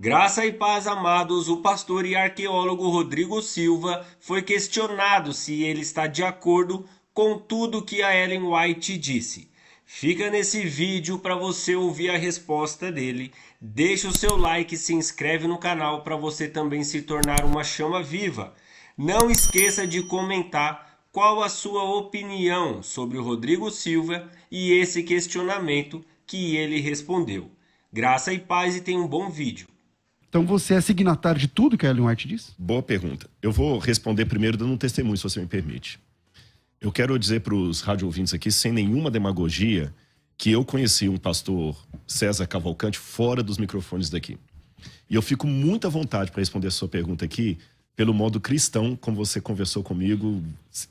Graça e paz, amados, o pastor e arqueólogo Rodrigo Silva foi questionado se ele está de acordo com tudo que a Ellen White disse. Fica nesse vídeo para você ouvir a resposta dele. Deixa o seu like e se inscreve no canal para você também se tornar uma chama viva. Não esqueça de comentar qual a sua opinião sobre o Rodrigo Silva e esse questionamento que ele respondeu. Graça e paz e tenha um bom vídeo. Então você é signatário de tudo que a Ellen White diz? Boa pergunta. Eu vou responder primeiro dando um testemunho, se você me permite. Eu quero dizer para os rádio ouvintes aqui, sem nenhuma demagogia, que eu conheci um pastor César Cavalcante fora dos microfones daqui. E eu fico muito à vontade para responder a sua pergunta aqui, pelo modo cristão, como você conversou comigo,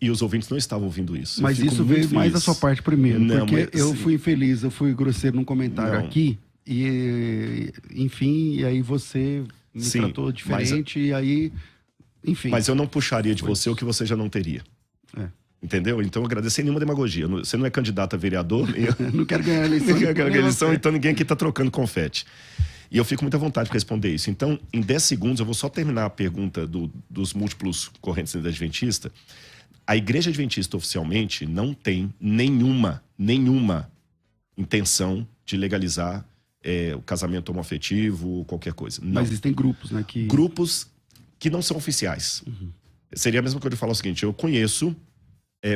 e os ouvintes não estavam ouvindo isso. Mas isso veio mais da sua parte primeiro, não, porque mas, eu fui infeliz, eu fui grosseiro num comentário não. aqui, e enfim, e aí você me tratou diferente, e aí, enfim. Mas eu não puxaria de você o que você já não teria. Entendeu? Então eu agradeço sem nenhuma demagogia. Você não é candidato a vereador. Não quero ganhar a eleição. Não quero ganhar a eleição, então ninguém aqui está trocando confete. E eu fico muito à vontade para responder isso. Então, em 10 segundos, eu vou só terminar a pergunta dos múltiplos correntes adventista. A Igreja Adventista, oficialmente, não tem nenhuma intenção de legalizar o casamento homoafetivo ou qualquer coisa. Não. Mas existem grupos, né? Grupos que não são oficiais. Seria a mesma coisa de falar o seguinte, eu conheço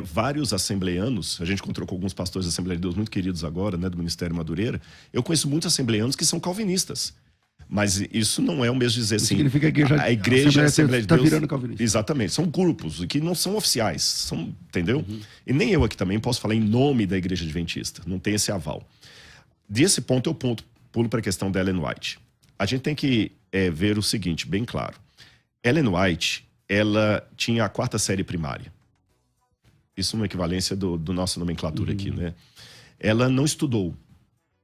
vários assembleanos, a gente encontrou com alguns pastores da Assembleia de Deus muito queridos agora, né, do Ministério Madureira, eu conheço muitos assembleanos que são calvinistas. Mas isso não é o mesmo dizer assim. Significa que a igreja, a Assembleia de Deus, virando calvinista. Exatamente, são grupos que não são oficiais, entendeu? E nem eu aqui também posso falar em nome da Igreja Adventista, não tem esse aval. Desse ponto eu pulo para a questão da Ellen White. A gente tem que ver o seguinte, bem claro. Ellen White, ela tinha a 4ª série primária. Isso é uma equivalência do nossa nomenclatura aqui, né? Ela não estudou.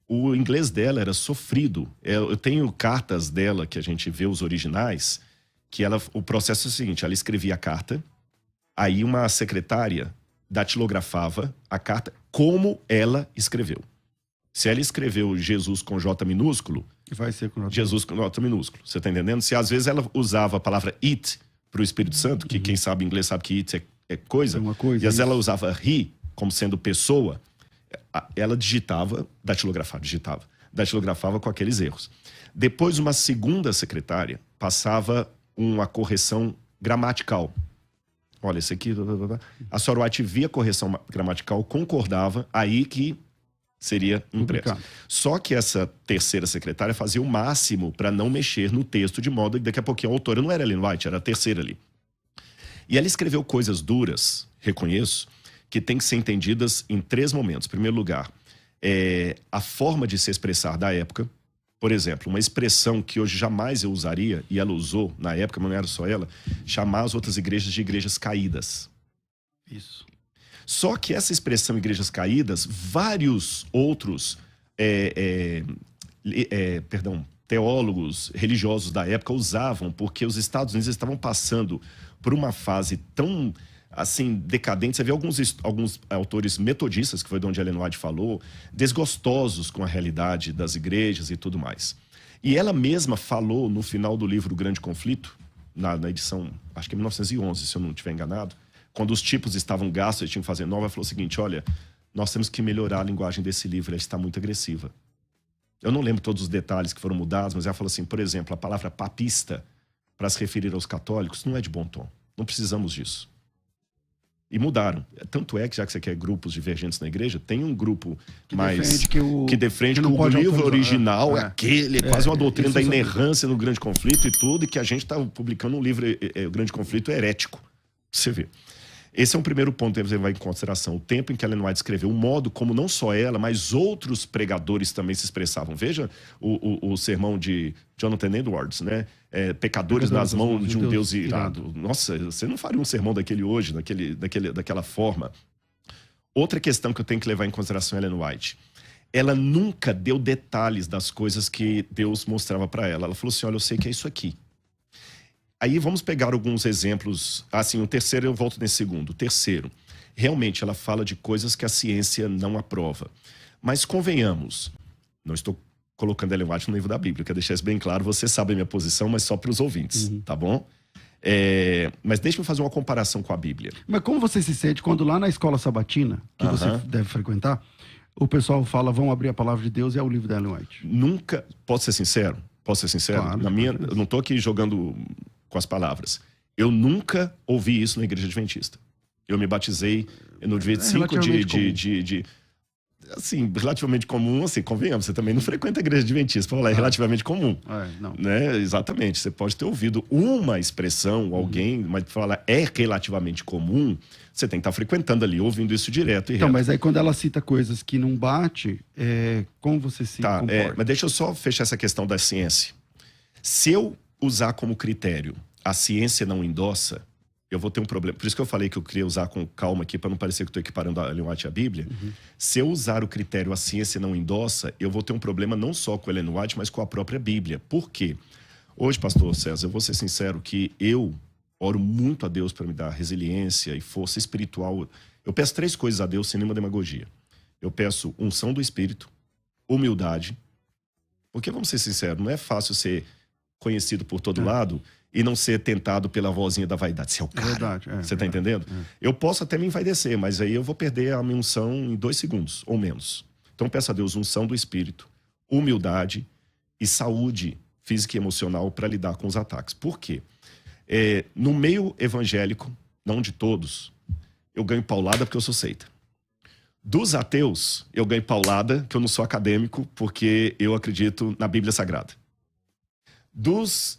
O inglês dela era sofrido. Eu tenho cartas dela, que a gente vê os originais, que o processo é o seguinte, ela escrevia a carta, aí uma secretária datilografava a carta como ela escreveu. Se ela escreveu Jesus com J minúsculo, vai ser com Jesus com J minúsculo. Você tá entendendo? Se às vezes ela usava a palavra it para o Espírito Santo, que quem sabe inglês sabe que it é coisa, uma coisa, e às vezes ela usava he como sendo pessoa, ela datilografava com aqueles erros. Depois uma segunda secretária passava uma correção gramatical. Olha, esse aqui... A Sora White via a correção gramatical, concordava, aí que seria impresso. Só que essa terceira secretária fazia o máximo para não mexer no texto, de modo que daqui a pouquinho a autora não era Ellen White, era a terceira ali. E ela escreveu coisas duras, reconheço, que têm que ser entendidas em 3 momentos. Em primeiro lugar, a forma de se expressar da época. Por exemplo, uma expressão que hoje jamais eu usaria, e ela usou na época, mas não era só ela, chamar as outras igrejas de igrejas caídas. Isso. Só que essa expressão igrejas caídas, vários outros teólogos religiosos da época usavam, porque os Estados Unidos estavam passando por uma fase tão assim decadente. Você vê alguns autores metodistas, que foi de onde Ellen White falou, desgostosos com a realidade das igrejas e tudo mais. E ela mesma falou no final do livro O Grande Conflito, na edição, acho que é 1911, se eu não estiver enganado, quando os tipos estavam gastos e tinham que fazer nova, ela falou o seguinte, olha, nós temos que melhorar a linguagem desse livro, ela está muito agressiva. Eu não lembro todos os detalhes que foram mudados, mas ela falou assim, por exemplo, a palavra papista, para se referir aos católicos, não é de bom tom. Não precisamos disso. E mudaram. Tanto é que, já que você quer grupos divergentes na igreja, tem um grupo que defende que o livro original é aquele, quase uma doutrina da inerrância no Grande Conflito e tudo, e que a gente está publicando um livro, o Grande Conflito herético. Você vê. Esse é um primeiro ponto que você vai em consideração. O tempo em que Ellen White escreveu, o modo como não só ela, mas outros pregadores também se expressavam. Veja o sermão de Jonathan Edwards, né? Pecadores nas mãos de um Deus irado. Nossa, você não faria um sermão daquele hoje, daquela forma. Outra questão que eu tenho que levar em consideração Ellen White. Ela nunca deu detalhes das coisas que Deus mostrava para ela. Ela falou assim, olha, eu sei que é isso aqui. Aí vamos pegar alguns exemplos. Assim, o terceiro, eu volto nesse segundo. O terceiro, realmente ela fala de coisas que a ciência não aprova. Mas convenhamos, não estou colocando Ellen White no livro da Bíblia. Quero deixar isso bem claro. Você sabe a minha posição, mas só para os ouvintes, tá bom? Mas deixa eu fazer uma comparação com a Bíblia. Mas como você se sente quando lá na escola sabatina, que você deve frequentar, o pessoal fala, vamos abrir a palavra de Deus e é o livro da Ellen White? Nunca... Posso ser sincero? Claro, eu não estou aqui jogando com as palavras. Eu nunca ouvi isso na igreja adventista. Eu me batizei no dia 25 assim, relativamente comum, assim, convenhamos, você também não frequenta a igreja adventista, para falar, é relativamente comum. Não. Né? Exatamente, você pode ter ouvido uma expressão, alguém, mas para falar é relativamente comum, você tem que estar frequentando ali, ouvindo isso direto e reto. Mas aí quando ela cita coisas que não bate, como você se comporta? Mas deixa eu só fechar essa questão da ciência. Se eu usar como critério a ciência não endossa, eu vou ter um problema. Por isso que eu falei que eu queria usar com calma aqui, para não parecer que eu estou equiparando a Ellen White à Bíblia. Se eu usar o critério a ciência não endossa, eu vou ter um problema não só com a Ellen White, mas com a própria Bíblia. Por quê? Hoje, pastor César, eu vou ser sincero que eu oro muito a Deus para me dar resiliência e força espiritual. Eu peço 3 coisas a Deus sem nenhuma demagogia. Eu peço unção do Espírito, humildade, porque, vamos ser sinceros, não é fácil ser conhecido por todo lado e não ser tentado pela vozinha da vaidade. Você é o cara. Verdade, você tá entendendo? Eu posso até me envaidecer, mas aí eu vou perder a minha unção em 2 segundos, ou menos. Então peço a Deus unção do Espírito, humildade e saúde física e emocional para lidar com os ataques. Por quê? No meio evangélico, não de todos, eu ganho paulada porque eu sou seita. Dos ateus, eu ganho paulada, que eu não sou acadêmico, porque eu acredito na Bíblia Sagrada. Dos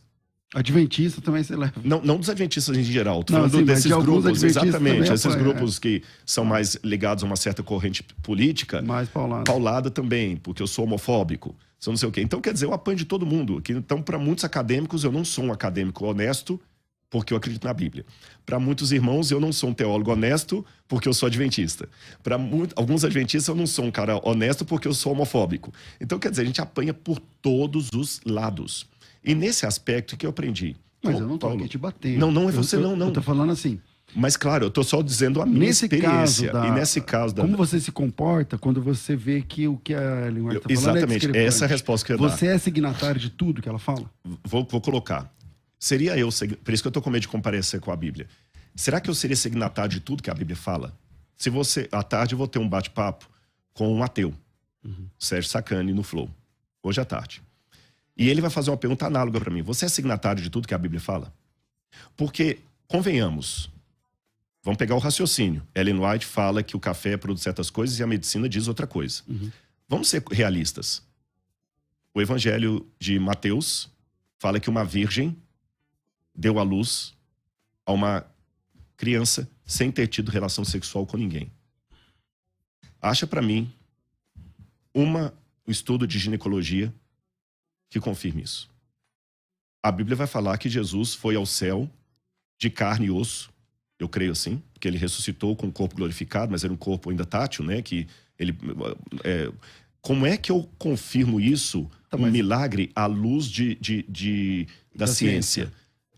adventista também você leva. Não dos adventistas em geral, tô falando desses grupos, exatamente, esses grupos que são mais ligados a uma certa corrente política. Mais paulada. Paulada também, porque eu sou homofóbico, sou não sei o quê. Então, quer dizer, eu apanho de todo mundo. Então, para muitos acadêmicos, eu não sou um acadêmico honesto, porque eu acredito na Bíblia. Para muitos irmãos, eu não sou um teólogo honesto, porque eu sou adventista. Para alguns adventistas, eu não sou um cara honesto, porque eu sou homofóbico. Então, quer dizer, a gente apanha por todos os lados. E nesse aspecto que eu aprendi. Mas eu não tô aqui te batendo. Não é você, não. Eu tô falando assim. Mas, claro, eu tô só dizendo a minha experiência. E nesse caso... Como você se comporta quando você vê que o que a Ellen White tá falando exatamente, essa é a resposta que eu ia dar. Você é signatário de tudo que ela fala? Vou colocar. Seria eu... Por isso que eu tô com medo de comparecer com a Bíblia. Será que eu seria signatário de tudo que a Bíblia fala? Se você... À tarde eu vou ter um bate-papo com um ateu. Sérgio Sacani, no Flow. Hoje à tarde. E ele vai fazer uma pergunta análoga para mim. Você é signatário de tudo que a Bíblia fala? Porque, convenhamos, vamos pegar o raciocínio. Ellen White fala que o café produz certas coisas e a medicina diz outra coisa. Vamos ser realistas. O Evangelho de Mateus fala que uma virgem deu à luz a uma criança sem ter tido relação sexual com ninguém. Acha para mim um estudo de ginecologia que confirme isso. A Bíblia vai falar que Jesus foi ao céu de carne e osso, eu creio assim, porque ele ressuscitou com um corpo glorificado, mas era um corpo ainda tátil, né? Que ele, como é que eu confirmo isso, milagre, à luz da ciência?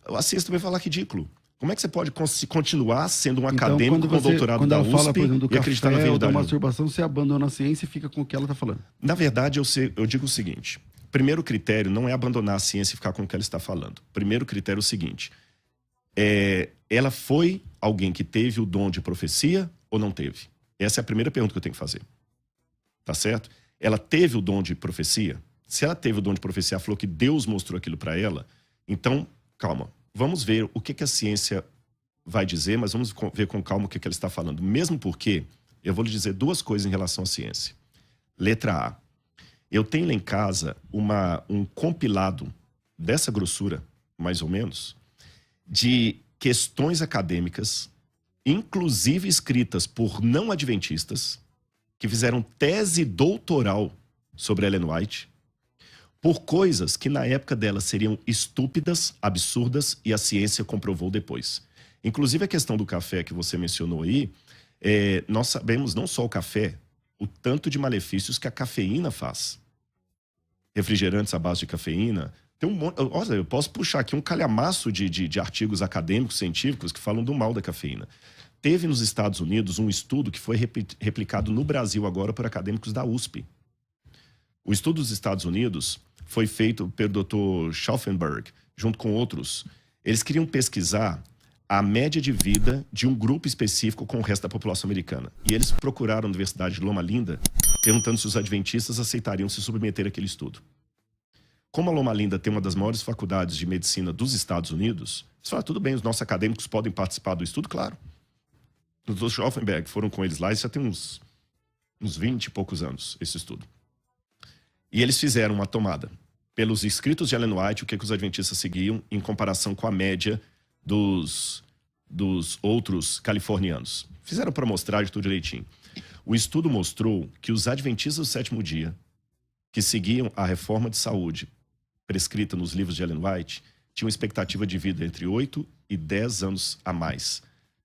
A ciência também vai falar ridículo. Como é que você pode continuar sendo um acadêmico com doutorado da USP fala, por exemplo, do e acreditar na verdade? Da masturbação, você abandona a ciência e fica com o que ela está falando. Na verdade, eu digo o seguinte. Primeiro critério não é abandonar a ciência e ficar com o que ela está falando. Primeiro critério é o seguinte. Ela foi alguém que teve o dom de profecia ou não teve? Essa é a primeira pergunta que eu tenho que fazer. Tá certo? Ela teve o dom de profecia? Se ela teve o dom de profecia, ela falou que Deus mostrou aquilo para ela. Então, calma. Vamos ver o que a ciência vai dizer, mas vamos ver com calma o que ela está falando. Mesmo porque eu vou lhe dizer 2 coisas em relação à ciência. Letra A. Eu tenho lá em casa um compilado dessa grossura, mais ou menos, de questões acadêmicas, inclusive escritas por não adventistas, que fizeram tese doutoral sobre Ellen White, por coisas que na época dela seriam estúpidas, absurdas, e a ciência comprovou depois. Inclusive a questão do café que você mencionou aí, nós sabemos não só o café, o tanto de malefícios que a cafeína faz. Refrigerantes à base de cafeína. Tem um monte, olha, eu posso puxar aqui um calhamaço de artigos acadêmicos, científicos, que falam do mal da cafeína. Teve nos Estados Unidos um estudo que foi replicado no Brasil agora por acadêmicos da USP. O estudo dos Estados Unidos foi feito pelo Dr. Schaufenberg, junto com outros. Eles queriam pesquisar a média de vida de um grupo específico com o resto da população americana. E eles procuraram a Universidade de Loma Linda, perguntando se os adventistas aceitariam se submeter àquele estudo. Como a Loma Linda tem uma das maiores faculdades de medicina dos Estados Unidos, eles falaram, tudo bem, os nossos acadêmicos podem participar do estudo? Claro. Os Dr. Schaufenberg foram com eles lá, isso já tem uns 20 e poucos anos, esse estudo. E eles fizeram uma tomada. Pelos escritos de Ellen White, o que os adventistas seguiam em comparação com a média dos outros californianos. Fizeram para mostrar de tudo direitinho. O estudo mostrou que os adventistas do sétimo dia, que seguiam a reforma de saúde prescrita nos livros de Ellen White, tinham expectativa de vida entre 8 e 10 anos a mais.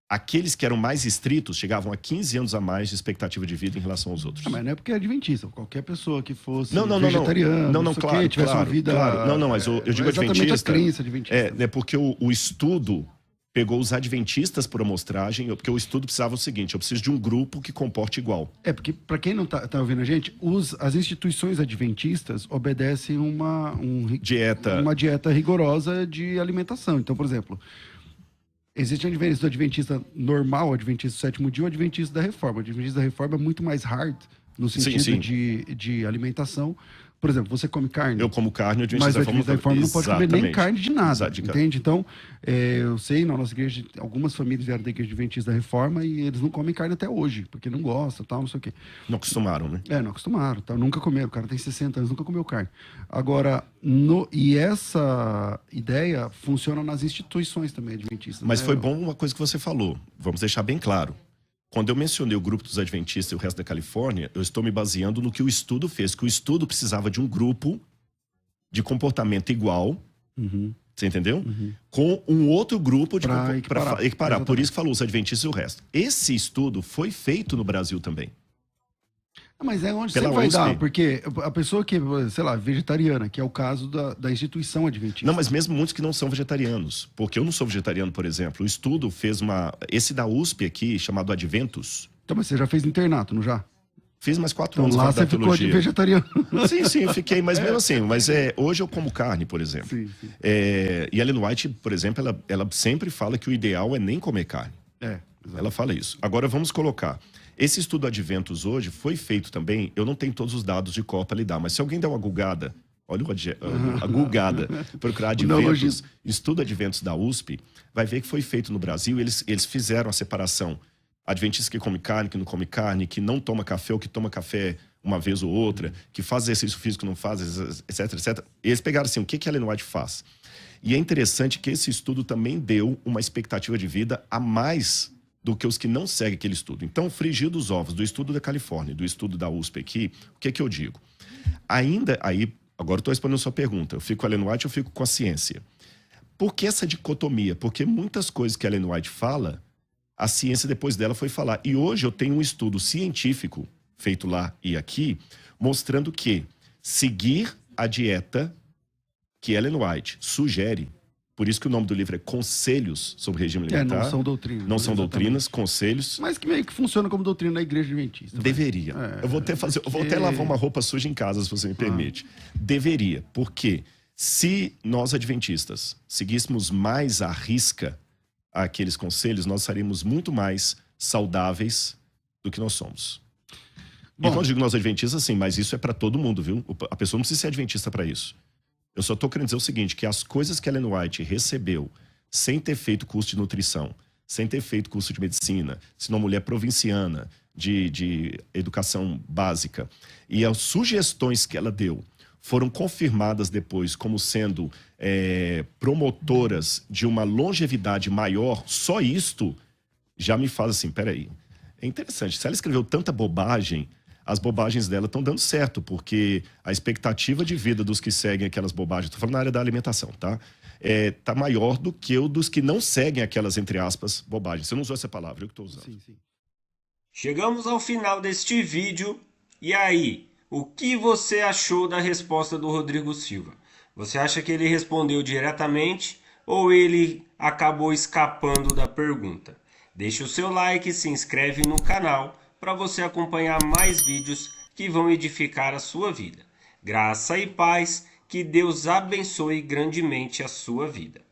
Aqueles que eram mais estritos chegavam a 15 anos a mais de expectativa de vida em relação aos outros. Mas não é porque é adventista. Qualquer pessoa que fosse não, vegetariano, claro, tivesse uma vida... Claro. Não, mas eu digo exatamente adventista. A crença adventista. É porque o estudo pegou os adventistas por amostragem, porque o estudo precisava o seguinte, eu preciso de um grupo que comporte igual. Porque, para quem não tá ouvindo a gente, as instituições adventistas obedecem uma dieta rigorosa de alimentação. Então, por exemplo... Existe o adventista normal, o adventista do sétimo dia e o adventista da reforma. O adventista da reforma é muito mais hard no sentido de alimentação. Por exemplo, você come carne. Eu como carne, o adventista da reforma não pode comer nem carne de nada. Exatamente. Entende? Então, eu sei, na nossa igreja, algumas famílias vieram da igreja adventista da reforma e eles não comem carne até hoje, porque não gostam, tal, não sei o quê. Não acostumaram, né? Não acostumaram, tal, nunca comeram. O cara tem 60 anos, nunca comeu carne. Agora, essa ideia funciona nas instituições também adventistas. Mas foi bom uma coisa que você falou. Vamos deixar bem claro. Quando eu mencionei o grupo dos adventistas e o resto da Califórnia, eu estou me baseando no que o estudo fez, que o estudo precisava de um grupo de comportamento igual, você entendeu? Com um outro grupo para equiparar. Por isso que falou os adventistas e o resto. Esse estudo foi feito no Brasil também. Mas é onde você vai dar, porque a pessoa que, sei lá, vegetariana, que é o caso da instituição adventista. Não, mas mesmo muitos que não são vegetarianos, porque eu não sou vegetariano, por exemplo. O estudo fez esse da USP aqui, chamado Adventus. Então, mas você já fez internato, não já? Fiz mais 4 anos. Então lá você ficou de vegetariano. Sim, eu fiquei, mas mesmo assim. Mas hoje eu como carne, por exemplo. Sim. E a Ellen White, por exemplo, ela sempre fala que o ideal é nem comer carne. Ela fala isso. Agora vamos colocar... Esse estudo Adventus hoje foi feito também, eu não tenho todos os dados de cor para lhe dar, mas se alguém der uma googada, olha a googada, procurar Adventus, estudo Adventus da USP, vai ver que foi feito no Brasil, eles fizeram a separação. Adventista que come carne, que não come carne, que não toma café ou que toma café uma vez ou outra, que faz exercício físico, não faz, etc, etc. Eles pegaram assim, o que a Ellen White faz? E é interessante que esse estudo também deu uma expectativa de vida a mais do que os que não seguem aquele estudo. Então, frigir dos ovos do estudo da Califórnia, do estudo da USP aqui, o que eu digo? Ainda aí, agora eu estou respondendo a sua pergunta, eu fico com a Ellen White, eu fico com a ciência. Por que essa dicotomia? Porque muitas coisas que a Ellen White fala, a ciência depois dela foi falar. E hoje eu tenho um estudo científico, feito lá e aqui, mostrando que seguir a dieta que Ellen White sugere, por isso que o nome do livro é Conselhos sobre Regime Alimentar. Não são doutrinas. Não são doutrinas, conselhos. Mas que meio que funciona como doutrina da igreja adventista. Deveria. Eu vou até lavar uma roupa suja em casa, se você me permite. Deveria. Porque se nós adventistas seguíssemos mais à risca aqueles conselhos, nós seríamos muito mais saudáveis do que nós somos. Bom, e quando eu digo nós adventistas, sim, mas isso é para todo mundo, viu? A pessoa não precisa ser adventista para isso. Eu só estou querendo dizer o seguinte, que as coisas que a Ellen White recebeu sem ter feito curso de nutrição, sem ter feito curso de medicina, sendo uma mulher provinciana de educação básica, e as sugestões que ela deu foram confirmadas depois como sendo promotoras de uma longevidade maior, só isto já me faz assim, peraí, é interessante, se ela escreveu tanta bobagem, as bobagens dela estão dando certo, porque a expectativa de vida dos que seguem aquelas bobagens, estou falando na área da alimentação, tá? Tá maior do que o dos que não seguem aquelas, entre aspas, bobagens. Você não usou essa palavra, eu que estou usando. Sim. Chegamos ao final deste vídeo. E aí, o que você achou da resposta do Rodrigo Silva? Você acha que ele respondeu diretamente ou ele acabou escapando da pergunta? Deixe o seu like e se inscreve no canal para você acompanhar mais vídeos que vão edificar a sua vida. Graça e paz, que Deus abençoe grandemente a sua vida.